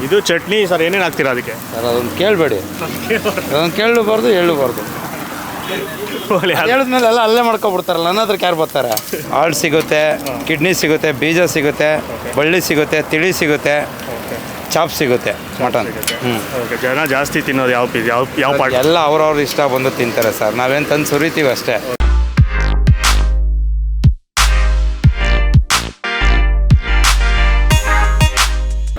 ಇದು ಚಟ್ನಿ ಸರ್, ಏನೇನು ಹಾಕ್ತೀರಾ ಅದಕ್ಕೆ? ಸರ್ ಅದೊಂದು ಕೇಳಬೇಡಿ, ಅದೊಂದು ಕೇಳಬಾರ್ದು ಹೇಳಬಾರ್ದು. ಹೇಳಿದ್ಮೇಲೆ ಎಲ್ಲ ಅಲ್ಲೇ ಮಾಡ್ಕೊಬಿಡ್ತಾರಲ್ಲ, ನನ್ನ ಹತ್ರಕ್ಕೆ ಯಾರು ಬರ್ತಾರೆ? ಹಾಲು ಸಿಗುತ್ತೆ, ಕಿಡ್ನಿ ಸಿಗುತ್ತೆ, ಬೀಜ ಸಿಗುತ್ತೆ, ಬಳ್ಳಿ ಸಿಗುತ್ತೆ, ತಿಳಿ ಸಿಗುತ್ತೆ, ಚಾಪ್ ಸಿಗುತ್ತೆ, ಮಟನ್. ಓಕೆ. ಜನ ಜಾಸ್ತಿ ತಿನ್ನೋದು ಯಾವ ಪೀಸ್, ಯಾವ ಪಾರ್ಟ್? ಎಲ್ಲ ಅವ್ರವ್ರ ಇಷ್ಟ ಬಂದು ತಿಂತಾರೆ ಸರ್, ನಾವೇನು ತಂದು ಸುರಿತೀವಿ ಅಷ್ಟೇ.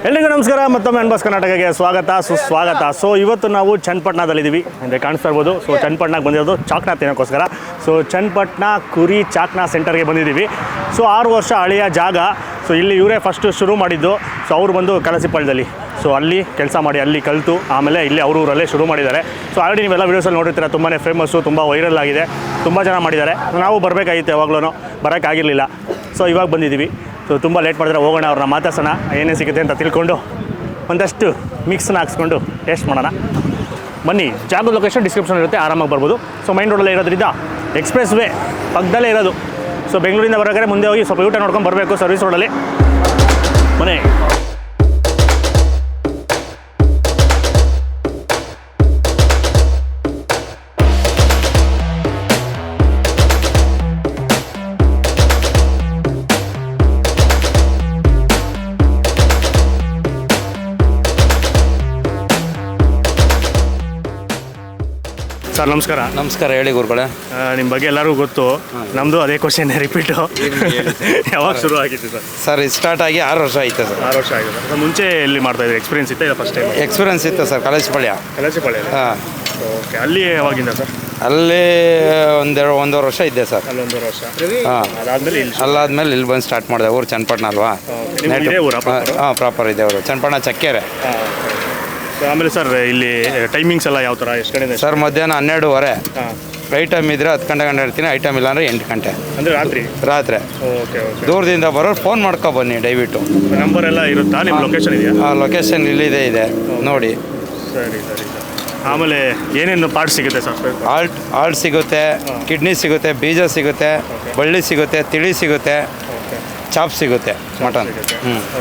ಎಲ್ರಿಗೂ ನಮಸ್ಕಾರ, ಮತ್ತೊಮ್ಮೆ ಅನ್ಬಾಸ್ ಕರ್ನಾಟಕಕ್ಕೆ ಸ್ವಾಗತ ಸುಸ್ವಾಗತ. ಸೊ ಇವತ್ತು ನಾವು ಚನ್ನಪಟ್ಟಣದಲ್ಲಿದ್ದೀವಿ ಅಂದರೆ ಕಾಣಿಸ್ತಾ ಇರ್ಬೋದು. ಸೊ ಚನ್ನಪಟ್ಟಣಕ್ಕೆ ಬಂದಿರೋದು ಚಾಕ್ನಾ ತಿನ್ನೋಕ್ಕೋಸ್ಕರ. ಸೊ ಚನ್ನಪಟ್ಟಣ ಕುರಿ ಚಾಕ್ನಾ ಸೆಂಟರ್ಗೆ ಬಂದಿದ್ದೀವಿ. ಸೊ 6 ವರ್ಷ ಹಳೆಯ ಜಾಗ. ಸೊ ಇಲ್ಲಿ ಇವರೇ ಫಸ್ಟು ಶುರು ಮಾಡಿದ್ದು. ಸೊ ಅವ್ರು ಬಂದು ಕಲಸಿಪಾಳ್ಯದಲ್ಲಿ, ಸೊ ಅಲ್ಲಿ ಕೆಲಸ ಮಾಡಿ ಅಲ್ಲಿ ಕಲಿತು ಆಮೇಲೆ ಇಲ್ಲಿ ಅವ್ರ ಊರಲ್ಲೇ ಶುರು ಮಾಡಿದ್ದಾರೆ. ಸೊ ಆಲ್ರೆಡಿ ನೀವೆಲ್ಲ ವೀಡಿಯೋಸಲ್ಲಿ ನೋಡಿರ್ತೀರ, ತುಂಬಾ ಫೇಮಸ್ಸು, ತುಂಬ ವೈರಲ್ ಆಗಿದೆ, ತುಂಬ ಜನ ಮಾಡಿದ್ದಾರೆ. ನಾವು ಬರಬೇಕಾಗಿತ್ತು, ಯಾವಾಗಲೂ ಬರೋಕ್ಕಾಗಿರಲಿಲ್ಲ. ಸೊ ಇವಾಗ ಬಂದಿದ್ದೀವಿ. ಸೊ ತುಂಬ ಲೇಟ್ ಮಾಡಿದ್ರೆ ಹೋಗೋಣ, ಅವ್ರನ್ನ ಮಾತಾಡ್ಸೋಣ, ಏನೇನು ಸಿಗುತ್ತೆ ಅಂತ ತಿಳ್ಕೊಂಡು ಒಂದಷ್ಟು ಮಿಕ್ಸ್ನ ಹಾಕ್ಸ್ಕೊಂಡು ಟೇಸ್ಟ್ ಮಾಡೋಣ. ಬನ್ನಿ. ಜಾಗದ ಲೊಕೇಶನ್ ಡಿಸ್ಕ್ರಿಪ್ಷನ್ ಇರುತ್ತೆ, ಆರಾಮಾಗಿ ಬರ್ಬೋದು. ಸೊ ಮೈನ್ ರೋಡಲ್ಲೇ ಇರೋದ್ರಿಂದ ಎಕ್ಸ್ಪ್ರೆಸ್ ವೇ ಪಕ್ಕದಲ್ಲೇ ಇರೋದು. ಸೊ ಬೆಂಗಳೂರಿಂದ ಬರೋಕ್ಕೆ ಮುಂದೆ ಹೋಗಿ ಸ್ವಲ್ಪ ಊಟ ನೋಡ್ಕೊಂಡು ಬರಬೇಕು ಸರ್ವಿಸ್ ರೋಡಲ್ಲಿ. ಮನೆ ಸರ್ ನಮಸ್ಕಾರ. ನಮಸ್ಕಾರ, ಹೇಳಿ ಗುರುಗಳೇ. ನಿಮ್ಮ ಬಗ್ಗೆ ಎಲ್ಲರಿಗೂ ಗೊತ್ತು, ನಮ್ಮದು ಅದೇ ಕ್ವಶನ್ ರಿಪೀಟು. ಯಾವಾಗ ಶುರು ಆಗಿತ್ತು ಸರ್? ಸರ್ ಇದು ಸ್ಟಾರ್ಟ್ ಆಗಿ 6 ವರ್ಷ ಆಯಿತು ಸರ್. 6 ವರ್ಷ ಆಗಿದೆ ಸರ್. ಮುಂಚೆ ಎಲ್ಲಿ ಮಾಡ್ತಾ ಇದ್ದೀರಿ? ಎಕ್ಸ್ಪೀರಿಯನ್ಸ್ ಇತ್ತಾ ಇಲ್ಲ ಫಸ್ಟ್ ಟೈಮ್? ಎಕ್ಸ್ಪೀರಿಯನ್ಸ್ ಇತ್ತು ಸರ್, ಕಲಸಿಪಾಳ್ಯ. ಹಾಂ. ಓಕೆ. ಅಲ್ಲಿ ಯಾವಾಗಿಂದ ಸರ್? ಅಲ್ಲಿ ಒಂದೂವರೆ ವರ್ಷ ಇದ್ದೆ ಸರ್. ಅಲ್ಲಿ 1.5 ವರ್ಷ. ಹಾಂ. ಅಲ್ಲಾದ್ಮೇಲೆ ಇಲ್ಲಿ ಬಂದು ಸ್ಟಾರ್ಟ್ ಮಾಡಿದೆ. ಊರು ಚನ್ನಪಟ್ಟಣ ಅಲ್ವಾ? ಹಾಂ, ಪ್ರಾಪರ್ ಇದೆ ಊರು ಚನ್ನಪಟ್ಟಣ, ಚಕ್ಕೆರೆ. ಆಮೇಲೆ ಸರ್ ಇಲ್ಲಿ ಟೈಮಿಂಗ್ಸ್ ಎಲ್ಲ ಯಾವ ಥರ, ಎಷ್ಟು ಕಡೆ? ಸರ್ ಮಧ್ಯಾಹ್ನ 12:30. ಐಟಮ್ ಇದ್ರೆ 10 ಗಂಟೆ ಇರ್ತೀನಿ, ಐಟಮ್ ಇಲ್ಲ ಅಂದರೆ 8 ಗಂಟೆ. ಅಂದರೆ ರಾತ್ರಿ? Okay okay. ದೂರದಿಂದ ಬರೋರು ಫೋನ್ ಮಾಡ್ಕೊ ಬನ್ನಿ ದಯವಿಟ್ಟು. ನಂಬರ್ ಎಲ್ಲ ಇರುತ್ತಾ? ನಿಮ್ಮ ಲೊಕೇಶನ್ ಇದೆಯಾ? ಹಾಂ, ಲೊಕೇಶನ್ ಇಲ್ಲಿದೆ, ಇದೆ ನೋಡಿ. ಸರಿ ಸರಿ ಸರ್. ಆಮೇಲೆ ಏನೇನು ಪಾರ್ಟ್ ಸಿಗುತ್ತೆ ಸರ್? ಹಾಲು ಸಿಗುತ್ತೆ, ಕಿಡ್ನಿ ಸಿಗುತ್ತೆ, ಬೀಜ ಸಿಗುತ್ತೆ, ಬಳ್ಳಿ ಸಿಗುತ್ತೆ, ತಿಳಿ ಸಿಗುತ್ತೆ, ಚಾಪ್ ಸಿಗುತ್ತೆ, ಮಟನ್.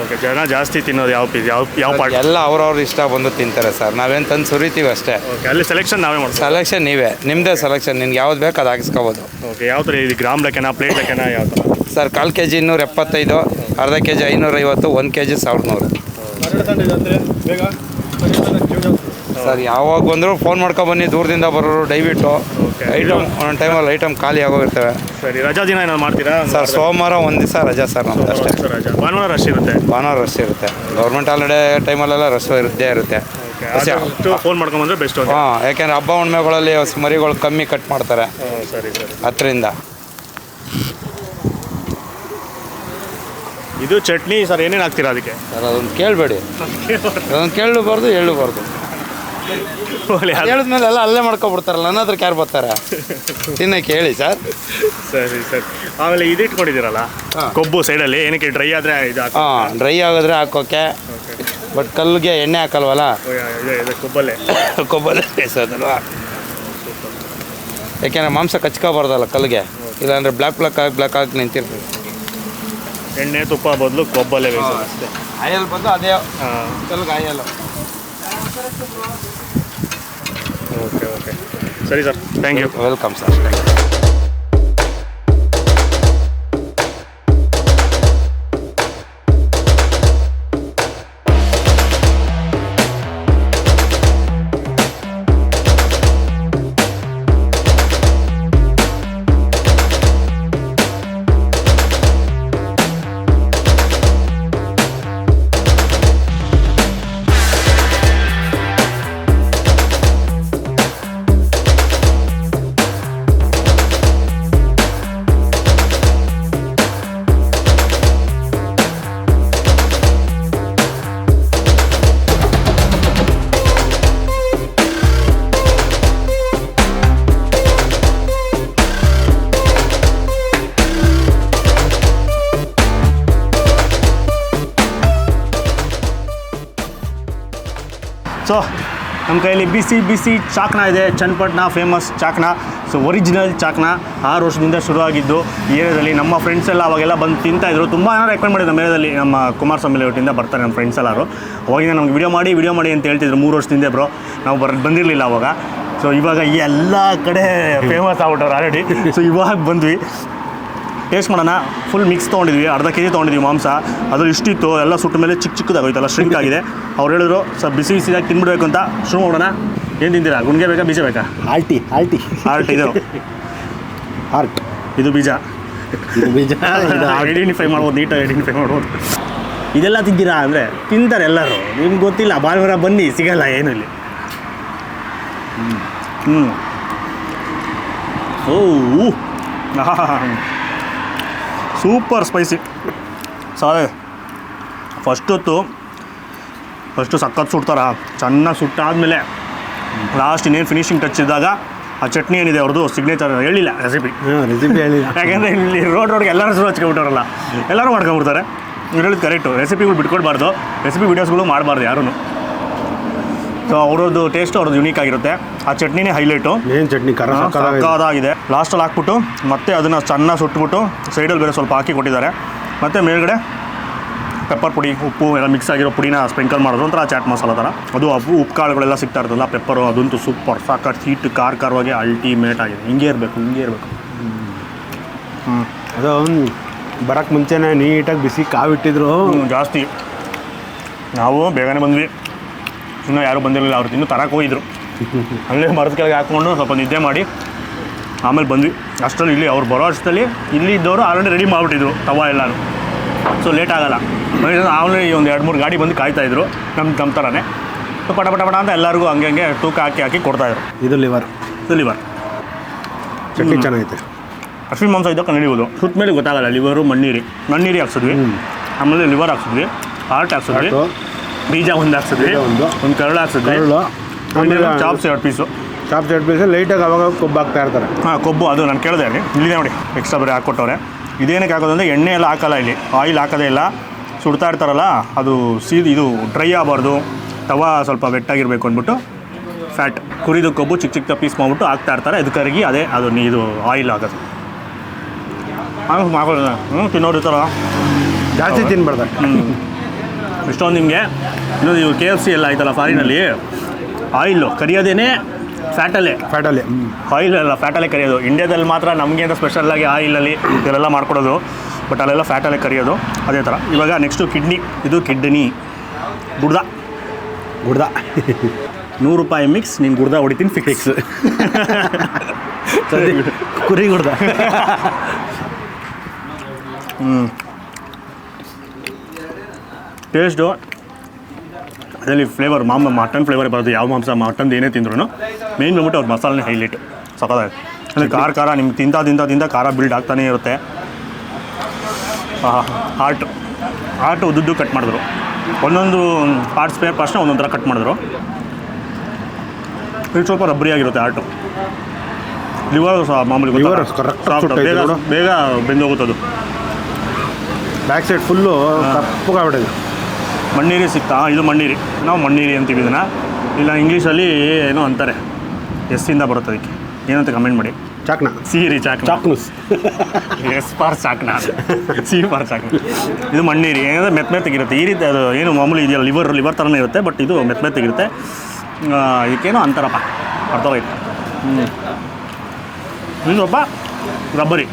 ಓಕೆ. ಜನ ಜಾಸ್ತಿ ತಿನ್ನೋದು ಯಾವ ಪೀಸ್, ಯಾವ ಪಾರ್ಟ್? ಎಲ್ಲ ಅವ್ರವ್ರ ಇಷ್ಟ ಬಂದು ತಿಂತಾರೆ ಸರ್, ನಾವೇನು ತಂದು ಸುರಿತೀವಿ ಅಷ್ಟೇ. ಓಕೆ. ಅಲ್ಲಿ ಸೆಲೆಕ್ಷನ್ ನಾವೇ ಮಾಡ್ತೀವಿ? ಸೆಲೆಕ್ಷನ್ ನೀವೇ, ನಿಮ್ಮದೇ ಸೆಲೆಕ್ಷನ್, ನಿನ್ಗೆ ಯಾವ್ದು ಬೇಕು ಅದು ಹಾಕಿಸ್ಕೋಬೋದು. ಓಕೆ. ಯಾವ ಥರ ಇದು? ಗ್ರಾಮ್ ಲೆಕ್ಕನ, ಪ್ಲೇಟ್ ಲೆಕ್ಕನ, ಯಾವ ಥರ ಸರ್? 1/4 kg 275, ಅರ್ಧ kg 550, 1 kg 1100. ಸರ್ ಯಾವಾಗ ಬಂದರೂ ಫೋನ್ ಮಾಡ್ಕೊ ಬನ್ನಿ, ದೂರದಿಂದ ಬರೋರು ದಯವಿಟ್ಟು. ಐಟಮ್ ಒಂದೊಂದು ಟೈಮಲ್ಲಿ ಐಟಮ್ ಖಾಲಿ ಆಗೋಗಿರ್ತವೆ. ಸರಿ. ರಜಾ ದಿನ ಏನಾದ್ರು ಮಾಡ್ತೀರಾ ಸರ್? ಸೋಮವಾರ ಒಂದು ದಿವಸ ರಜಾ ಸರ್ ನಮ್ದು ಅಷ್ಟೇ. ಭಾನುವಾರ ರಶ್ ಇರುತ್ತೆ? ಭಾನುವಾರ ರಶ್ ಇರುತ್ತೆ. ಗೌರ್ಮೆಂಟ್ ಹಾಲಿಡೇ ಟೈಮಲ್ಲೆಲ್ಲ ರಶ್ ಇದ್ದೇ ಇರುತ್ತೆ. ಫೋನ್ ಮಾಡ್ಕೊಂಬಂದ್ರೆ ಬೆಸ್ಟ್. ಹಾಂ, ಯಾಕೆಂದರೆ ಹಬ್ಬ ಹುಣ್ಮೆಗಳಲ್ಲಿ ಮರಿಗಳು ಕಮ್ಮಿ ಕಟ್ ಮಾಡ್ತಾರೆ. ಸರಿ ಸರಿ. 10ರಿಂದ. ಇದು ಚಟ್ನಿ ಸರ್, ಏನೇನು ಹಾಕ್ತೀರಾ ಅದಕ್ಕೆ? ಸರ್ ಅದೊಂದು ಕೇಳಬೇಡಿ, ಅದೊಂದು ಕೇಳಬಾರ್ದು ಹೇಳಬಾರ್ದು. ಹೇಳಿದ್ಮೇಲೆ ಎಲ್ಲ ಅಲ್ಲೇ ಮಾಡ್ಕೊಬಿಡ್ತಾರಲ್ಲ, ನನ್ನ ಹತ್ರಕ್ಕೆ ಯಾರು ಬರ್ತಾರೆ ತಿನ್ನಕ್ಕೆ? ಹೇಳಿ ಸರ್. ಸರಿ ಸರಿ. ಆಮೇಲೆ ಇದು ಇಟ್ಕೊಂಡಿದ್ದೀರಲ್ಲ ಕೊಬ್ಬು ಸೈಡಲ್ಲಿ, ಏನಕ್ಕೆ? ಡ್ರೈ ಆದರೆ ಇದು? ಹಾಂ, ಡ್ರೈ ಆಗಿದ್ರೆ ಹಾಕೋಕೆ, ಬಟ್ ಕಲ್ಲಿಗೆ ಎಣ್ಣೆ ಹಾಕಲ್ವಲ್ಲ, ಕೊಬ್ಬಲ್ಲೇ ಬೇಯಿಸೋದಲ್ವಾ. ಯಾಕೆಂದರೆ ಮಾಂಸ ಕಚ್ಕೋಬಾರ್ದಲ್ಲ ಕಲ್ಲಿಗೆ, ಇಲ್ಲಾಂದರೆ ಬ್ಲ್ಯಾಕ್ ಆಗಿ ನಿಂತಿರ್ತೀವಿ. ಎಣ್ಣೆ ತುಪ್ಪ ಬದಲು ಕೊಬ್ಬಲ್ಲೇ ಬೇಯಿಸೋದು ಅಷ್ಟೇ. ಆಯಲ್ ಬಂದು ಅದೇ ಕಲ್ಲಿಗೆ ಆಯಲ್ಲ. Okay okay. ಸರಿ sir, thank you. Welcome sir. So ನಮ್ಮ ಕೈಯಲ್ಲಿ ಬಿಸಿ ಬಿಸಿ ಚಾಕ್ನ ಇದೆ. ಚನ್ನಪಟ್ಟಣ ಫೇಮಸ್ ಚಾಕ್ನ. ಸೊ ಒರಿಜಿನಲ್ ಚಾಕ್ನ 6 ವರ್ಷದಿಂದ ಶುರುವಾಗಿದ್ದು ಈ ಏರಿಯಾದಲ್ಲಿ. ನಮ್ಮ ಫ್ರೆಂಡ್ಸ್ ಎಲ್ಲ ಅವಾಗೆಲ್ಲ ಬಂದು ತಿಂತಾಯಿದ್ರು. ತುಂಬ ಜನ ರೆಕಮೆಂಡ್ ಮಾಡಿದ್ರು ನಮ್ಮ ಏರಿಯಾದಲ್ಲಿ. ನಮ್ಮ ಕುಮಾರಸ್ವಾಮಿ ಲೇಔಟಿಂದ ಬರ್ತಾರೆ ನಮ್ಮ ಫ್ರೆಂಡ್ಸ್ ಎಲ್ಲರೂ. ಅವಾಗಿಂದ ನಮ್ಗೆ ವಿಡಿಯೋ ಮಾಡಿ ಅಂತ ಹೇಳ್ತಿದ್ರು 3 ವರ್ಷದಿಂದ ಬ್ರೋ. ನಾವು ಬಂದಿರಲಿಲ್ಲ ಅವಾಗ. ಸೊ ಇವಾಗ ಎಲ್ಲ ಕಡೆ ಫೇಮಸ್ ಆಗ್ಬಿಟ್ಟವ್ರು ಆಲ್ರೆಡಿ. ಸೊ ಇವಾಗ ಬಂದ್ವಿ, ಟೇಸ್ಟ್ ಮಾಡೋಣ. ಫುಲ್ ಮಿಕ್ಸ್ ತೊಗೊಂಡಿದ್ವಿ, ಅರ್ಧ ಕೆ ಜಿ ತೊಗೊಂಡಿದ್ವಿ ಮಾಂಸ. ಅದ್ರಲ್ಲಿ ಇಷ್ಟಿತ್ತು, ಎಲ್ಲ ಸುಟ್ಟ ಮೇಲೆ ಚಿಕ್ಕದಾಗೋಯ್ತಲ್ಲ, ಶ್ರಿಂಕ್ ಆಗಿದೆ. ಅವ್ರು ಹೇಳಿದ್ರು ಸ್ವಲ್ಪ ಬಿಸಿಯಾಗಿ ತಿನ್ಬಿಡ್ಬೇಕು ಅಂತ. ಶುರು ಮಾಡೋಣ. ಏನು ತಿಂತೀರಾ? ಗುಂಡಿಗೆ ಬೇಕಾ, ಬೀಜ ಬೇಕಾ? ಹಾರ್ಟ್ ಇದು ಹಾರ್ಟ್, ಇದು ಬೀಜ. ಬೀಜ ಐಡೆಂಟಿಫೈ ಮಾಡ್ಬೋದು, ನೀಟಾಗಿ ಐಡೆಂಟಿಫೈ ಮಾಡ್ಬೋದು. ಇದೆಲ್ಲ ತಿಂತೀರಾ ಅಂದರೆ ತಿಂತಾರೆ ಎಲ್ಲರೂ. ನಿಮ್ಗೆ ಗೊತ್ತಿಲ್ಲ, ಭಾನುವಾರ ಬನ್ನಿ, ಸಿಗಲ್ಲ ಏನು ಇಲ್ಲಿ. ಓ ಸೂಪರ್ ಸ್ಪೈಸಿ. ಫಸ್ಟು ಸಖತ್ ಸುಡ್ತಾರ. ಚೆನ್ನಾಗಿ ಸುಟ್ಟಾದಮೇಲೆ ಲಾಸ್ಟ್ ಇನ್ನೇನು ಫಿನಿಶಿಂಗ್ ಟಚ್ ಇದ್ದಾಗ ಆ ಚಟ್ನಿ ಏನಿದೆ ಅವ್ರದ್ದು ಸಿಗ್ನೇಚರ್. ಹೇಳಿಲ್ಲ ರೆಸಿಪಿ ಹೇಳಿಲ್ಲ. ಯಾಕೆಂದರೆ ಇಲ್ಲಿ ರೋಡ್ಗೆ ಎಲ್ಲರೂ ಶುರು ಹಚ್ಕೊಬಿಟ್ಟವ್ರಲ್ಲ, ಎಲ್ಲರೂ ಮಾಡ್ಕೊಂಬಿಡ್ತಾರೆ. ಇವ್ರು ಹೇಳಿದ್ದು ಕರೆಕ್ಟು. ರೆಸಿಪಿಗಳು ಬಿಟ್ಕೊಡ್ಬಾರ್ದು, ರೆಸಿಪಿ ವೀಡಿಯೋಸ್ಗಳು ಮಾಡಬಾರ್ದು ಯಾರೂ. ಸೊ ಅವ್ರದ್ದು ಟೇಸ್ಟು ಅವ್ರದ್ದು ಯುನೀಕ್ ಆಗಿರುತ್ತೆ. ಆ ಚಟ್ನಿನೇ ಹೈಲೈಟು. ಏನು ಚಟ್ನಿ ಸಕ್ಕದಾಗಿದೆ. ಲಾಸ್ಟಲ್ಲಿ ಹಾಕ್ಬಿಟ್ಟು ಮತ್ತೆ ಅದನ್ನು ಚೆನ್ನಾಗಿ ಸುಟ್ಬಿಟ್ಟು ಸೈಡಲ್ಲಿ ಬೇರೆ ಸ್ವಲ್ಪ ಹಾಕಿ ಕೊಟ್ಟಿದ್ದಾರೆ. ಮತ್ತು ಮೇಲ್ಗಡೆ ಪೆಪ್ಪರ್ ಪುಡಿ, ಉಪ್ಪು ಎಲ್ಲ ಮಿಕ್ಸ್ ಆಗಿರೋ ಪುಡಿನ ಸ್ಪ್ರಿಂಕಲ್ ಮಾಡೋದು ಒಂಥರ ಚಾಟ್ ಮಸಾಲ ಥರ. ಅದು ಉಪ್ಪು ಕಾಳುಗಳೆಲ್ಲ ಸಿಗ್ತಾ ಇರ್ತಲ್ಲ, ಪೆಪ್ಪರು, ಅದಂತೂ ಸೂಪರ್. ಸಾಕಾಗಿ ಸ್ವೀಟ್ ಖಾರವಾಗಿ ಅಲ್ಟಿಮೇಟ್ ಆಗಿದೆ. ಹಿಂಗೆ ಇರಬೇಕು. ಅದು ಬರೋಕ್ಕೆ ಮುಂಚೆನೇ ನೀಟಾಗಿ ಬಿಸಿ ಕಾವಿಟ್ಟಿದ್ರು ಜಾಸ್ತಿ. ನಾವು ಬೇಗನೆ ಬಂದ್ವಿ, ಇನ್ನೂ ಯಾರೂ ಬಂದಿರಲಿಲ್ಲ. ಅವ್ರು ಇನ್ನೂ ತರಕ್ಕೆ ಹೋಗಿದ್ರು. ಅಲ್ಲೇ ಮರದ ಕೆಳಗೆ ಹಾಕ್ಕೊಂಡು ಸ್ವಲ್ಪ ನಿದ್ದೆ ಮಾಡಿ ಆಮೇಲೆ ಬಂದ್ವಿ. ಅಷ್ಟರಲ್ಲಿ ಇಲ್ಲಿ ಅವ್ರು ಬರೋ ಅಷ್ಟರಲ್ಲಿ ಇಲ್ಲಿ ಇದ್ದವರು ಆಲ್ರೆಡಿ ರೆಡಿ ಮಾಡಿಬಿಟ್ಟಿದ್ರು ತವಾ ಎಲ್ಲರೂ. ಸೊ ಲೇಟ್ ಆಗೋಲ್ಲ. ಆಲ್ರೆಡಿ ಒಂದು 2-3 ಗಾಡಿ ಬಂದು ಕಾಯ್ತಾಯಿದ್ರು ನಮ್ಮ ಥರನೇ. ಸೊ ಪಟ ಅಂತ ಎಲ್ಲರಿಗೂ ಹಂಗೆ ತೂಕ ಹಾಕಿ ಕೊಡ್ತಾಯಿದ್ರು. ಇದು ಲಿವರ್ ಚಟ್ನಿ ಚೆನ್ನಾಗೈತೆ. ಹಸಿ ಮಾಂಸ ಇದ್ದಕ್ಕೆ ನಡಿಬೋದು. ಸುತ್ತ ಮೇಲೆ ಗೊತ್ತಾಗಲ್ಲ. ಲಿವರು ಮಣ್ಣೀರಿ ಹಾಕ್ಸಿದ್ವಿ, ಆಮೇಲೆ ಲಿವರ್ ಹಾಕ್ಸಿದ್ವಿ, ಹಾರ್ಟ್ ಹಾಕ್ಸಿದ್ವಿ, ಬೀಜ ಒಂದು ಹಾಕ್ಸಿದ್ವಿ, ಒಂದು ಕರಳು ಹಾಕ್ಸಿದ್ವಿ, ಆಮೇಲೆ ಚಾಪ್ಸ್ 2 ಪೀಸು ಲೈಟಾಗಿ ಅವಾಗ ಕೊಬ್ಬು ಹಾಕ್ತಾ ಇರ್ತಾರೆ. ಕೊಬ್ಬು ಅದು ನಾನು ಕೇಳಿದೆ ಅಲ್ಲಿ. ಇಲ್ಲಿದೆ ನೋಡಿ, ಎಕ್ಸ್ಟ್ರಾ ಬೇರೆ ಹಾಕ್ಕೊಟ್ಟವ್ರೆ. ಇದೇನಕ್ಕೆ ಹಾಕೋದಂದರೆ ಎಣ್ಣೆ ಎಲ್ಲ ಹಾಕಲ್ಲ ಇಲ್ಲಿ, ಆಯಿಲ್ ಹಾಕೋದೇ ಇಲ್ಲ. ಸುಡ್ತಾ ಇರ್ತಾರಲ್ಲ, ಅದು ಇದು ಡ್ರೈ ಆಗಬಾರ್ದು, ತವಾ ಸ್ವಲ್ಪ ವೆಟ್ಟಾಗಿರಬೇಕು ಅಂದ್ಬಿಟ್ಟು ಫ್ಯಾಟ್ ಕುರಿದು ಕೊಬ್ಬು ಚಿಕ್ಕ ಪೀಸ್ ಮಾಡಿಬಿಟ್ಟು ಹಾಕ್ತಾ ಇರ್ತಾರೆ. ಇದು ಕರಗಿ ಅದು ಇದು ಆಯಿಲ್ ಆಗೋದು. ಆಮೇಲೆ ತಿನ್ನೋರು ಇರ್ತಾರ, ಜಾಸ್ತಿ ತಿನ್ಬಾರ್ದು. ಇಷ್ಟೊಂದು ನಿಮಗೆ ಇನ್ನೊಂದು ಇವು KFC ಎಲ್ಲ ಆಯ್ತಲ್ಲ ಫಾರಿನಲ್ಲಿ, ಆಯಿಲು ಕರಿಯೋದೇನೆ ಫ್ಯಾಟಲ್ಲೇ ಆಯಿಲ್ ಅಲ್ಲ, ಫ್ಯಾಟಲ್ಲೇ ಕರಿಯೋದು. ಇಂಡಿಯಾದಲ್ಲಿ ಮಾತ್ರ ನಮಗೆ ಅಂತ ಸ್ಪೆಷಲ್ಲಾಗಿ ಆಯಿಲಲ್ಲಿ ಇದೆಲ್ಲ ಮಾಡ್ಕೊಡೋದು, ಬಟ್ ಅಲ್ಲೆಲ್ಲ ಫ್ಯಾಟಲ್ಲೇ ಕರಿಯೋದು. ಅದೇ ಥರ. ಇವಾಗ ನೆಕ್ಸ್ಟು ಕಿಡ್ನಿ. ಇದು ಕಿಡ್ನಿ ಗುಡ್ದ ₹100 ಮಿಕ್ಸ್. ನೀನು ಗುಡ್ದ ಹೊಡಿತೀನಿ ಫಿಕ್ಸ್. ಕುರಿ ಗುಡ್ದ. ಟೇಸ್ಟು ಅದರಲ್ಲಿ ಫ್ಲೇವರ್ ಮಟನ್ ಫ್ಲೇವರ್ ಬರೋದು. ಯಾವ ಮಾಂಸ ಮಟನ್ದು ಏನೇ ತಿಂದ್ರೂ ಮೇನ್ ಬಂದ್ಬಿಟ್ಟು ಅವ್ರ ಮಸಾಲನೇ ಹೈಲೈಟ್. ಸಖತ್ತಾಗಿದೆ. ಅಂದರೆ ಖಾರ ನಿಮ್ಗೆ ತಿಂತ ಖಾರ ಬಿಲ್ಡ್ ಆಗ್ತಾನೇ ಇರುತ್ತೆ. ಹಾರ್ಟು ಉದ್ದುದ್ದು ಕಟ್ ಮಾಡಿದ್ರು. ಒಂದೊಂದು ಸ್ಪೇರ್ ಪಾರ್ಟ್ಸ್ನ ಒಂದೊಂದು ಥರ ಕಟ್ ಮಾಡಿದ್ರು. ಇದು ಸ್ವಲ್ಪ ರಬ್ಬರಿಯಾಗಿರುತ್ತೆ ಹಾರ್ಟು. ಲಿವರ್ ಮಾಮೂಲಿ ಬೇಗ ಬೆಂದೋಗುತ್ತದು. ಬ್ಯಾಕ್ ಸೈಡ್ ಫುಲ್ಲು ಕಪ್ಪಗಾಗ್ಬಿಟ್ಟಿದೆ. ಮಣ್ಣೀರಿ ಸಿಗ್ತಾ? ಇದು ಮಣ್ಣೀರಿ. ನಾವು ಮಣ್ಣೀರಿ ಅಂತೀವಿ ಇದನ್ನು. ಇಲ್ಲ ಇಂಗ್ಲೀಷಲ್ಲಿ ಏನೋ ಅಂತಾರೆ, ಎಸ್ಸಿಂದ ಬರುತ್ತೆ ಅದಕ್ಕೆ. ಏನಂತ ಕಮೆಂಟ್ ಮಾಡಿ. ಚಾಕ್ನ ಸಿಹಿರಿ ಚಾಕ್ನೂಸ್. ಎಸ್ ಫಾರ್ ಚಾಕ್ನ, ಸಿ ಫಾರ್ ಚಾಕ್ನ. ಇದು ಮಣ್ಣೀರಿ. ಏನಂದರೆ ಮೆತ್ತಗಿರುತ್ತೆ. ಈ ರೀತಿ ಅದು ಏನು ಮಾಮೂಲಿ ಇದೆಯಲ್ಲ, ಲಿವರ್ ಥರನೇ ಇರುತ್ತೆ, ಬಟ್ ಇದು ಮೆತ್ತಗಿರುತ್ತೆ. ಇದಕ್ಕೇನೋ ಅಂತಾರಪ್ಪ, ಅರ್ಥವಾಯ್ತು. ಇನ್ನು ಸ್ವಲ್ಪ ರಬ್ಬರಿ,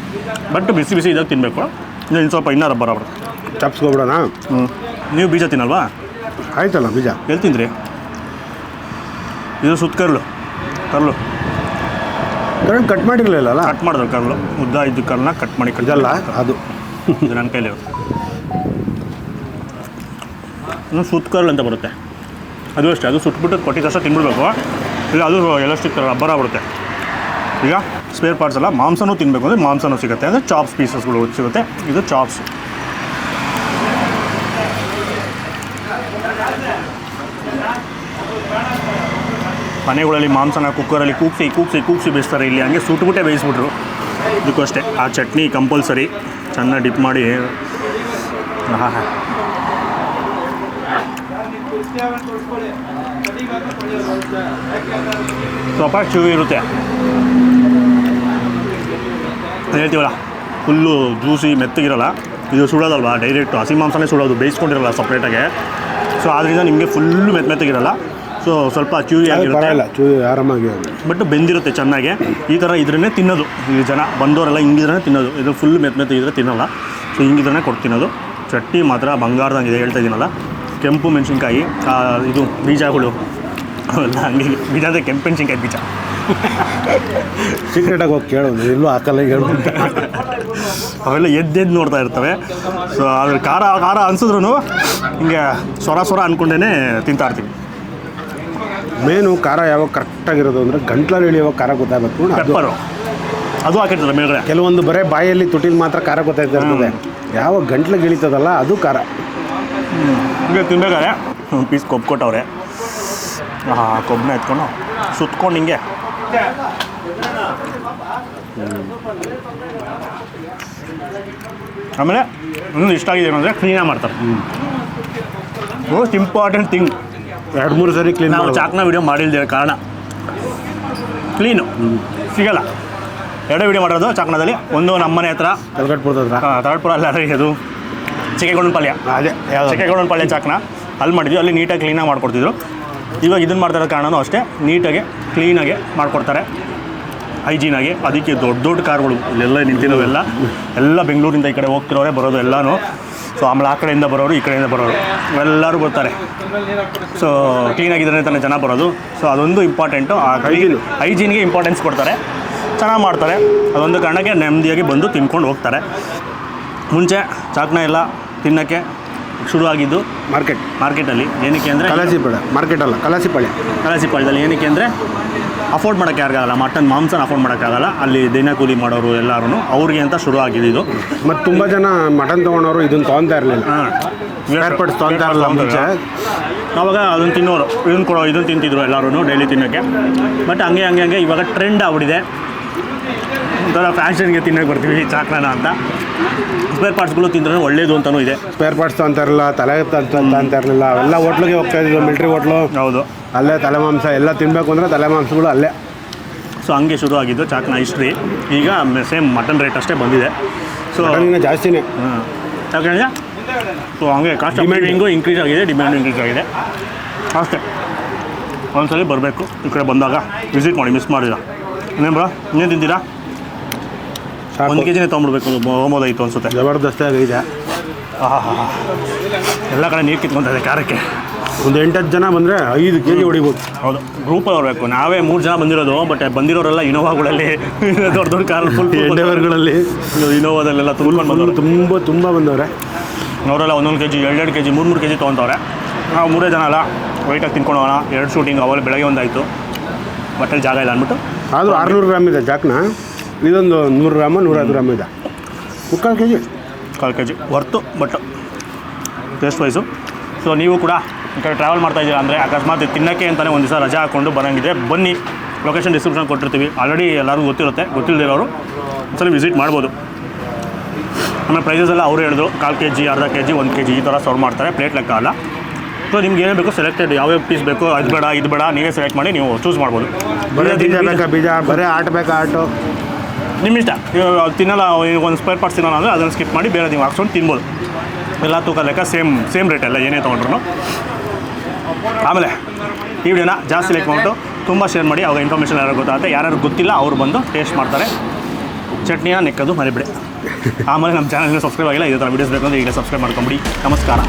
ಬಟ್ ಬಿಸಿ ಇದಾಗ ತಿನ್ನಬೇಕು. ಇನ್ನು ಸ್ವಲ್ಪ ಇನ್ನೂ ರಬ್ಬರ್ ಆಗ್ಬಿಡುತ್ತೆ. ಚಾಪ್ಸ್ಕೊಬಿಡೋಣ. ನೀವು ಬೀಜ ತಿನ್ನಲ್ವಾ? ಆಯ್ತಲ್ಲ ಬೀಜ. ಎಲ್ಲಿ ತಿಂದ್ರಿ? ಇದು ಸುತ್ತ ಕರ್ಲು ಕಟ್ ಮಾಡಿರಲಿಲ್ಲ. ಕಟ್ ಮಾಡಿದ್ರು ಕರ್ಲು, ಉದ್ದ ಇದ್ದು ಕರ್ಲನ್ನ ಕಟ್ ಮಾಡಿ ಇದಲ್ಲ ಅದು. ಇದು ನನ್ನ ಕೈಲಿ ಇನ್ನು ಸುತ್ತ ಕರ್ಲ್ ಅಂತ ಬರುತ್ತೆ. ಅದು ಅಷ್ಟೇ, ಅದು ಸುಟ್ಬಿಟ್ಟು ಕೊಟ್ಟಿದ ತಕ್ಷಣ ತಿನ್ಬಿಡ್ಬೇಕು. ಇಲ್ಲ ಅದು ಎಲಾಸ್ಟಿಕ್ ರಬ್ಬರ್ ಆಗ್ಬಿಡುತ್ತೆ. ಈಗ ಸ್ಪೇರ್ ಪಾರ್ಟ್ಸ್ ಎಲ್ಲ ಮಾಂಸನೂ ತಿನ್ನಬೇಕು ಅಂದರೆ ಮಾಂಸನೂ ಸಿಗುತ್ತೆ, ಅಂದರೆ ಚಾಪ್ಸ್ ಪೀಸಸ್ಗಳು ಸಿಗುತ್ತೆ. ಇದು ಚಾಪ್ಸ್. ಮನೆಗಳಲ್ಲಿ ಮಾಂಸನ ಕುಕ್ಕರಲ್ಲಿ ಕೂಗ್ಸಿ ಬೇಯಿಸ್ತಾರೆ. ಇಲ್ಲಿ ಹಂಗೆ ಸುಟ್ಬಿಟ್ಟೆ ಬೇಯಿಸ್ಬಿಟ್ರು. ಇದಕ್ಕೂ ಅಷ್ಟೇ ಆ ಚಟ್ನಿ ಕಂಪಲ್ಸರಿ ಚೆನ್ನಾಗಿ ಡಿಪ್ ಮಾಡಿ. ಸ್ವಲ್ಪ ಚೂವಿ ಇರುತ್ತೆ. ಹೇಳ್ತೀವಲ್ಲ ಫುಲ್ಲು ಜ್ಯೂಸಿ ಮೆತ್ತಗಿರಲ್ಲ. ಇದು ಸುಡೋದಲ್ವಾ, ಡೈರೆಕ್ಟು ಹಸಿ ಮಾಂಸನೇ ಸುಡೋದು, ಬೇಯಿಸ್ಕೊಂಡಿರಲ್ಲ ಸಪ್ರೇಟಾಗೆ. ಸೊ ಆದ್ದರಿಂದ ನಿಮಗೆ ಫುಲ್ಲು ಮೆತ್ತಗಿರಲ್ಲ. ಸೊ ಸ್ವಲ್ಪ ಚೂವಿ ಆಗಿರುತ್ತೆ, ಪರವಾಗಿಲ್ಲ, ಆರಾಮಾಗಿ. ಬಟ್ ಬೆಂದಿರುತ್ತೆ ಚೆನ್ನಾಗಿ. ಈ ಥರ ಇದ್ರನ್ನೇ ತಿನ್ನೋದು ಈ ಜನ ಬಂದವರೆಲ್ಲ, ಹಿಂಗಿದ್ರೆ ತಿನ್ನೋದು. ಇದು ಫುಲ್ ಮೆತ್ತಿದ್ರೆ ತಿನ್ನೋಲ್ಲ. ಸೊ ಹಿಂಗಿದ್ರೆ ಕೊಟ್ಟು ತಿನ್ನೋದು. ಚಟ್ನಿ ಮಾತ್ರ ಬಂಗಾರದಂಗಿದೆ, ಹೇಳ್ತಾ ಇದ್ದೀನಲ್ಲ. ಕೆಂಪು ಮೆಣಸಿನ್ಕಾಯಿ, ಇದು ಬೀಜಗಳು ಅವೆಲ್ಲ ಹಂಗೆ ಬೀಜ ಅಂದರೆ ಕೆಂಪು ಮೆಣಸಿನ್ಕಾಯಿ ಬೀಜ. ಸೀಕ್ರೆಟಾಗಿ ಹೋಗಿ ಕೇಳೋದು, ಎಲ್ಲೂ ಹಾಕಲ್ಲ ಹೇಳ್ಬಿಟ್ಟು. ಅವೆಲ್ಲ ಎದ್ದೆದ್ದು ನೋಡ್ತಾ ಇರ್ತವೆ. ಸೊ ಅದ್ರ ಖಾರ ಖಾರ ಅನ್ಸಿದ್ರು ಹಿಂಗೆ ಸ್ವರ ಅಂದ್ಕೊಂಡೇ ತಿಂತಾ ಇರ್ತೀವಿ. ಮೇನು ಖಾರ ಯಾವಾಗ ಕರೆಕ್ಟಾಗಿರೋದು ಅಂದರೆ ಗಂಟ್ಲಲ್ಲಿ ಇಳಿಯುವಾಗ ಖಾರ ಗೊತ್ತಾಗಬೇಕು. ಪೆಪ್ಪರು ಅದು ಹಾಕಿರ್ತದೆ ಮೇಲ್ಗಡೆ. ಕೆಲವೊಂದು ಬರೀ ಬಾಯಲ್ಲಿ ತುಟಿಲಿ ಮಾತ್ರ ಖಾರ ಗೊತ್ತಾಗ್ತಿರ್ತದೆ. ಯಾವ ಗಂಟ್ಲಿಗೆ ಇಳಿತದಲ್ಲ ಅದು ಖಾರ. ಹಿಂಗೆ ತಿನ್ಬೇಕಾದ್ರೆ ಒಂದು ಪೀಸ್ ಕೊಬ್ಬು ಕೊಟ್ಟವ್ರೆ. ಕೊಬ್ಬನ್ನ ಎತ್ಕೊಂಡು ಸುತ್ಕೊಂಡು ಹಿಂಗೆ ಆಮೇಲೆ ಇನ್ನೊಂದು ಇಷ್ಟ ಆಗಿದೆ ಏನಂದರೆ ಕ್ಲೀನಾಗಿ ಮಾಡ್ತಾರೆ. Most important thing. 2-3 ಸರಿ ಕ್ಲೀನ್ ನಾವು ಚಾಕ್ನ ವಿಡಿಯೋ ಮಾಡಿಲ್ದೇ ಕಾರಣ ಕ್ಲೀನು ಸಿಗಲ್ಲ. 2 ವಿಡಿಯೋ ಮಾಡಿರೋದು ಚಾಕ್ನದಲ್ಲಿ. ಒಂದು ನಮ್ಮನೆ ಹತ್ರ ತಲೆಗಟ್ಬಿಡ್ತದ್ರ ತರಡ್ಪುರ ಅಲ್ಲ ಇದು ಚಿಕ್ಕೇಗೌಡನ ಪಾಳ್ಯ. ಅದೇ ಚಿಕ್ಕೇಗೌಡನ ಪಾಳ್ಯ ಚಾಕ್ನ ಅಲ್ಲಿ ಮಾಡಿದ್ವಿ. ಅಲ್ಲಿ ನೀಟಾಗಿ ಕ್ಲೀನಾಗಿ ಮಾಡಿಕೊಡ್ತಿದ್ರು. ಇವಾಗ ಇದನ್ನು ಮಾಡ್ತಾ ಇರೋ ಕಾರಣವೂ ಅಷ್ಟೇ, ನೀಟಾಗಿ ಕ್ಲೀನಾಗಿ ಮಾಡಿಕೊಡ್ತಾರೆ, ಹೈಜೀನಾಗಿ. ಅದಕ್ಕೆ ದೊಡ್ಡ ದೊಡ್ಡ ಕಾರ್ಗಳು ಇಲ್ಲೆಲ್ಲ ನಿಂತಿರೋವೆಲ್ಲ ಎಲ್ಲ ಬೆಂಗಳೂರಿಂದ ಈ ಕಡೆ ಹೋಗ್ತಿರೋರೆ ಬರೋದು ಎಲ್ಲನೂ. ಸೊ ಆಮೇಲೆ ಆ ಕಡೆಯಿಂದ ಬರೋರು, ಈ ಕಡೆಯಿಂದ ಬರೋರು ಎಲ್ಲರೂ ಬರ್ತಾರೆ. ಸೊ ಕ್ಲೀನಾಗಿದ್ರೆ ತಾನೇ ಜನ ಬರೋದು. ಸೊ ಅದೊಂದು ಇಂಪಾರ್ಟೆಂಟು. ಆ ಹೈಜೀನ್ಗೆ ಇಂಪಾರ್ಟೆನ್ಸ್ ಕೊಡ್ತಾರೆ, ಚೆನ್ನಾಗಿ ಮಾಡ್ತಾರೆ. ಅದೊಂದು ಕಾರಣಕ್ಕೆ ನೆಮ್ಮದಿಯಾಗಿ ಬಂದು ತಿನ್ಕೊಂಡು ಹೋಗ್ತಾರೆ. ಮುಂಚೆ ಚಾಕ್ನ ಎಲ್ಲ ತಿನ್ನೋಕ್ಕೆ ಶುರುವಾಗಿದ್ದು ಮಾರ್ಕೆಟಲ್ಲಿ. ಏನಕ್ಕೆ ಅಂದರೆ ಕಲಾಸಿಪಾಳ್ಯ ಮಾರ್ಕೆಟ್ ಅಲ್ಲ, ಕಲಾಸಿಪಾಳ್ಯದಲ್ಲಿ. ಏನಕ್ಕೆ ಅಂದರೆ ಅಫೋರ್ಡ್ ಮಾಡೋಕ್ಕೆ ಯಾರಿಗಾಗಲ್ಲ, ಮಟನ್ ಮಾಂಸನ ಅಫೋರ್ಡ್ ಮಾಡೋಕ್ಕಾಗಲ್ಲ. ಅಲ್ಲಿ ದಿನ ಕೂಲಿ ಮಾಡೋರು ಎಲ್ಲರೂ ಅವ್ರಿಗೆ ಅಂತ ಶುರು ಆಗಿದೆ ಇದು. ಮತ್ತು ತುಂಬ ಜನ ಮಟನ್ ತೊಗೊಂಡವರು ಇದನ್ನು ತೊಗೊತಾ ಇರಲಿಲ್ಲ, ಏರ್ಪಡ್ಸ್ ತೊಗೊತಾ ಇರಲಿಲ್ಲ ಮುಂಚೆ. ಆವಾಗ ಅದನ್ನು ತಿನ್ನೋರು ಇದನ್ನು ತಿಂತಿದ್ರು ಎಲ್ಲರೂ ಡೈಲಿ ತಿನ್ನೋಕ್ಕೆ. ಬಟ್ ಹಂಗೆ ಇವಾಗ ಟ್ರೆಂಡ್ ಆಗ್ಬಿಟ್ಟಿದೆ. ಒಂಥರ ಫ್ಯಾಷನ್ಗೆ ತಿನ್ನೋಕೆ ಬರ್ತೀವಿ ಚಾಕ್ನ ಅಂತ. ಸ್ಪೇರ್ ಪಾರ್ಟ್ಸ್ಗಳು ತಿಂದ್ರೆ ಒಳ್ಳೇದು ಅಂತಲೂ ಇದೆ. ಸ್ಪೇರ್ ಪಾರ್ಟ್ಸ್ ತೊಗೊತಾ ಇರಲಿಲ್ಲ, ತಲೆ ಅಂತ ಇರಲಿಲ್ಲ. ಅವೆಲ್ಲ ಹೋಟ್ಲಿಗೆ ಹೋಗ್ತಾ ಇದ್ದಿದ್ದು, ಮಿಲ್ಟ್ರಿ ಹೋಟ್ಲು. ಹೌದು, ಅಲ್ಲೇ ತಲೆ ಮಾಂಸ ಎಲ್ಲ ತಿನ್ನಬೇಕು ಅಂದರೆ ತಲೆ ಮಾಂಸಗಳು ಅಲ್ಲೇ. ಸೊ ಹಂಗೆ ಶುರು ಆಗಿದ್ದು ಚಾಕ್ನ ಹಿಸ್ಟ್ರಿ. ಈಗ ಸೇಮ್ ಮಟನ್ ರೇಟ್ ಅಷ್ಟೇ ಬಂದಿದೆ. ಸೊ ಮಟನ್ ಜಾಸ್ತಿನೇ. ಯಾಕಂದರೆ ಸೊ ಹಂಗೆ ಕಾಸ್ಟ್ ಆಫ್ ಲಿವಿಂಗು ಇಂಕ್ರೀಸ್ ಆಗಿದೆ, ಡಿಮ್ಯಾಂಡು ಇಂಕ್ರೀಸ್ ಆಗಿದೆ ಅಷ್ಟೇ. ಒಂದ್ಸಲ ಬರಬೇಕು ಈ ಕಡೆ ಬಂದಾಗ, ವಿಸಿಟ್ ಮಾಡಿ, ಮಿಸ್ ಮಾಡಿಲ್ಲ. ಇನ್ನೇನು ಬ್ರೋ, ಇನ್ನೇನು ತಿಂತೀರಾ? 1 kg ತೊಗೊಂಡ್ಬಿಡ್ಬೇಕು, ಹೋಗೋದಾಯಿತು ಅನಿಸುತ್ತೆ. ಜಬರ್ದಸ್ತ್ ಆಗಿದೆ. ಎಲ್ಲ ಕಡೆ ನೀರು ಕಿತ್ಕೊತಾ ಇದೆ ಖಾರಕ್ಕೆ. ಒಂದು 8-10 ಜನ ಬಂದರೆ 5 kg ಹೊಡಿಬೋದು. ಹೌದು, ಗ್ರೂಪಲ್ಲಿ ಬರಬೇಕು. ನಾವೇ 3 ಜನ ಬಂದಿರೋದು. ಬಟ್ ಬಂದಿರೋರೆಲ್ಲ ಇನೋವಾಗಳಲ್ಲಿ, ದೊಡ್ಡ ಕಾರ್ ಫುಲ್ ಎಂಡೆವರ್ಗಳಲ್ಲಿ, ಇನೋವಾದಲ್ಲೆಲ್ಲ ತುಂಬ್ಕೊಂಡು ಬಂದವರು ತುಂಬ ಬಂದವ್ರೆ. ಅವರೆಲ್ಲ 1 kg 2 kg 3 kg ತೊಗೊತವ್ರೆ. ನಾವು 3 ಜನ ಅಲ್ಲ, ವೈಟಾಗಿ ತಿನ್ಕೊಂಡು ಹೋಗೋಣ. 2 ಶೂಟಿಂಗ್ ಅವಲ್ಲಿ ಬೆಳಗ್ಗೆ ಒಂದಾಯಿತು. ಬಟ್ಟೆಲಿ ಜಾಗ ಇಲ್ಲ ಅಂದ್ಬಿಟ್ಟು. ಆದರೂ 600 ಗ್ರಾಮ್ ಇದೆ ಚಾಕ್ನ. ಇದೊಂದು 100 ಗ್ರಾಮ 150 ಗ್ರಾಮ್ ಇದೆ. 1/4 kg worth, but taste wise. So ನೀವು ಕೂಡ ಈ ಕಡೆ ಟ್ರಾವೆಲ್ ಮಾಡ್ತಾಯಿದ್ದೀರಾ ಅಂದರೆ, ಅಕಸ್ಮಾತ್ ತಿನ್ನೋಕ್ಕೆ ಅಂತಲೇ ಒಂದು ದಿವಸ ರಜಾ ಹಾಕ್ಕೊಂಡು ಬರೋಂಗಿದೆ, ಬನ್ನಿ. ಲೊಕೇಶನ್ ಡಿಸ್ಕ್ರಿಪ್ಷನ್ ಕೊಟ್ಟಿರ್ತೀವಿ. ಆಲ್ರೆಡಿ ಎಲ್ಲರಿಗೂ ಗೊತ್ತಿರುತ್ತೆ. ಗೊತ್ತಿಲ್ಲದಿರೋರು ಒಂದ್ಸಲ ವಿಸಿಟ್ ಮಾಡ್ಬೋದು. ಆಮೇಲೆ ಪ್ರೈಸಸ್ ಎಲ್ಲ ಅವರು ಹೇಳಿದ್ರು, 1/4 kg, ಅರ್ಧ kg, 1 kg ಈ ಥರ ಸರ್ವ್ ಮಾಡ್ತಾರೆ. ಪ್ಲೇಟ್ ಲೆಕ್ಕ ಅಲ್ಲ. ಸೊ ನಿಮ್ಗೆ ಏನೇ ಬೇಕು ಸೆಲೆಕ್ಟೆಡ್, ಯಾವ್ಯಾವ ಪೀಸ್ ಬೇಕು, ಅದು ಬೇಡ ಇದು ಬೇಡ, ನೀವೇ ಸೆಲೆಕ್ಟ್ ಮಾಡಿ ನೀವು ಚೂಸ್ ಮಾಡ್ಬೋದು. ಬೀಜ ಬರೀ ಆಟ ಬೇಕಾ ಆಟು ನಿಮ್ಮ ಇಷ್ಟ. ತಿನ್ನಲ್ಲ, ಒಂದು ಸ್ಪೇರ್ ಪಾರ್ಟ್ಸ್ ತಿನ್ನೋಲ್ಲ ಅಂದರೆ ಅದನ್ನು ಸ್ಕಿಪ್ ಮಾಡಿ ಬೇರೆ ನೀವು ಹಾಕ್ಸ್ಕೊಂಡು ತಿನ್ಬೋದು. ಎಲ್ಲ ತೂಕ ಲೆಕ್ಕ ಸೇಮ್ ರೇಟ್ ಎಲ್ಲ ಏನೇ ತೊಗೊಂಡ್ರು. ಆಮೇಲೆ ಈ ವಿಡಿಯೋನ ಜಾಸ್ತಿ ಲೈಕ್ ಮಾಡಿಬಿಟ್ಟು ತುಂಬ ಶೇರ್ ಮಾಡಿ. ಅವಾಗ ಇನ್ಫಾರ್ಮೇಷನ್ ಯಾರು ಗೊತ್ತಾಗುತ್ತೆ. ಯಾರು ಗೊತ್ತಿಲ್ಲ ಅವ್ರು ಬಂದು ಟೇಸ್ಟ್ ಮಾಡ್ತಾರೆ. ಚಟ್ನಿನ ನೆಕ್ಕೋದು ಮರಿಬಿಡಿ. ಆಮೇಲೆ ನಮ್ಮ ಚಾನಲ್ನ ಸಬ್ಸ್ಕ್ರೈಬ್ ಆಗಿಲ್ಲ, ಇದೇ ಥರ ವೀಡಿಯೋಸ್ ಬೇಕು ಅಂದರೆ ಈಗ ಸಬ್ಸ್ಕ್ರೈಬ್ ಮಾಡ್ಕೊಂಬಿಡಿ. ನಮಸ್ಕಾರ.